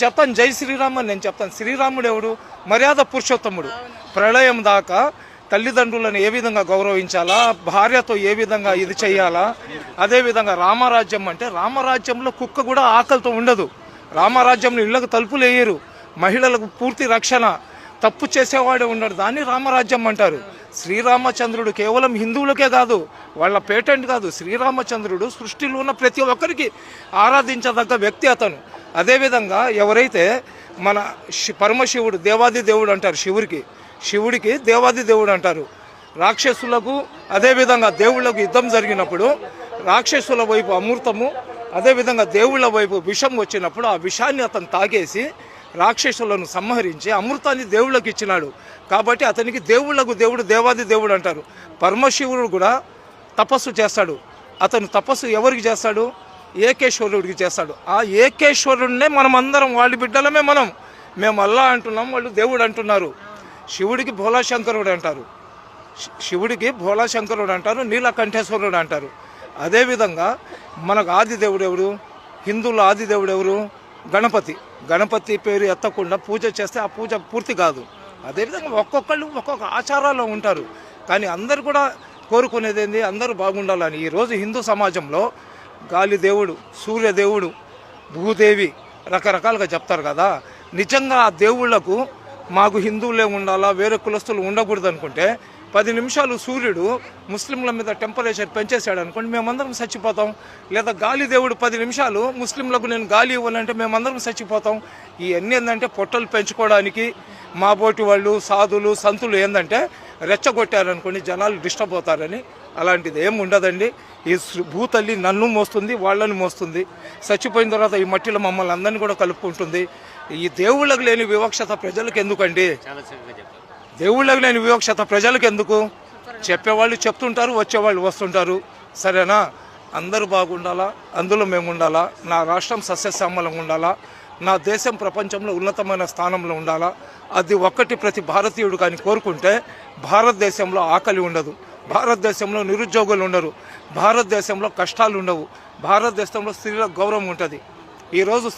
చెప్తాను జై శ్రీరామ్ అని నేను చెప్తాను. శ్రీరాముడు ఎవడు? మర్యాద పురుషోత్తముడు. ప్రళయం దాకా తల్లిదండ్రులను ఏ విధంగా గౌరవించాలా, భార్యతో ఏ విధంగా ఇది చెయ్యాలా, అదేవిధంగా రామరాజ్యం అంటే రామరాజ్యంలో కుక్క కూడా ఆకలితో ఉండదు. రామరాజ్యంలో ఇళ్లకు తలుపులు వేయరు, మహిళలకు పూర్తి రక్షణ, తప్పు చేసేవాడే ఉండడు. దాన్ని రామరాజ్యం అంటారు. శ్రీరామచంద్రుడు కేవలం హిందువులకే కాదు, వాళ్ళ పేటెంట్ కాదు. శ్రీరామచంద్రుడు సృష్టిలో ఉన్న ప్రతి ఒక్కరికి ఆరాధించదగ్గ వ్యక్తి అతను. అదేవిధంగా ఎవరైతే మన పరమశివుడు దేవాది దేవుడు అంటారు, శివుడికి దేవాది దేవుడు అంటారు. రాక్షసులకు అదేవిధంగా దేవుళ్లకు యుద్ధం జరిగినప్పుడు రాక్షసుల వైపు అమృతము, అదేవిధంగా దేవుళ్ల వైపు విషం వచ్చినప్పుడు ఆ విషాన్ని అతను తాగేసి రాక్షసులను సంహరించి అమృతాన్ని దేవుళ్ళకి ఇచ్చినాడు. కాబట్టి అతనికి దేవుళ్లకు దేవుడు దేవాది దేవుడు అంటారు. పరమశివుడు కూడా తపస్సు చేస్తాడు. అతను తపస్సు ఎవరికి చేస్తాడు? ఏకేశ్వరుడికి చేస్తాడు. ఆ ఏకేశ్వరుడినే మనం అందరం వాళ్ళ బిడ్డలమే. మేము అల్లా అంటున్నాం, వాళ్ళు దేవుడు అంటున్నారు. శివుడికి భోలాశంకరుడు అంటారు, నీలకంఠేశ్వరుడు అంటారు. అదేవిధంగా మనకు ఆది దేవుడు ఎవరు? హిందువుల ఆది దేవుడు ఎవరు? గణపతి పేరు ఎత్తకుండా పూజ చేస్తే ఆ పూజ పూర్తి కాదు. అదేవిధంగా ఒక్కొక్కళ్ళు ఒక్కొక్క ఆచారాల్లో ఉంటారు. కానీ అందరు కూడా కోరుకునేది ఏంది? అందరూ బాగుండాలని. ఈరోజు హిందూ సమాజంలో గాలి దేవుడు, సూర్యదేవుడు, భూదేవి రకరకాలుగా చెప్తారు కదా. నిజంగా ఆ దేవుళ్లకు మాకు హిందువులే ఉండాలా, వేరే కులస్తులు ఉండకూడదు అనుకుంటే 10 నిమిషాలు సూర్యుడు ముస్లింల మీద టెంపరేచర్ పెంచేసాడు అనుకోండి, మేమందరం చచ్చిపోతాం. లేదా గాలి దేవుడు 10 నిమిషాలు ముస్లింలకు నేను గాలి ఇవ్వాలంటే మేమందరం చచ్చిపోతాం. ఇవన్నీ ఏంటంటే పొట్టలు పెంచుకోవడానికి మా బోటి వాళ్ళు, సాధులు, సంతులు ఏంటంటే రెచ్చగొట్టారనుకోండి జనాలు డిస్టర్బ్ అవుతారని. అలాంటిది ఏమి ఉండదండి. ఈ భూతల్లి నన్ను మోస్తుంది, వాళ్ళని మోస్తుంది. చచ్చిపోయిన తర్వాత ఈ మట్టిలో మమ్మల్ని అందరినీ కూడా కలుపుకుంటుంది. ఈ దేవుళ్ళకు లేని వివక్షత ప్రజలకు ఎందుకండి? దేవుళ్ళకు లేని వివక్షత ప్రజలకు ఎందుకు? చెప్పేవాళ్ళు చెప్తుంటారు, వచ్చేవాళ్ళు వస్తుంటారు. సరేనా? అందరూ బాగుండాలా, అందులో మేము ఉండాలా. నా రాష్ట్రం సస్యశ్యామలంగా ఉండాలా, నా దేశం ప్రపంచంలో ఉన్నతమైన స్థానంలో ఉండాలా. అది ఒక్కటి ప్రతి భారతీయుడు కానీ కోరుకుంటే భారతదేశంలో ఆకలి ఉండదు, భారతదేశంలో నిరుద్యోగులు ఉండరు, భారతదేశంలో కష్టాలు ఉండవు, భారతదేశంలో స్త్రీల గౌరవం ఉంటుంది. ఈరోజు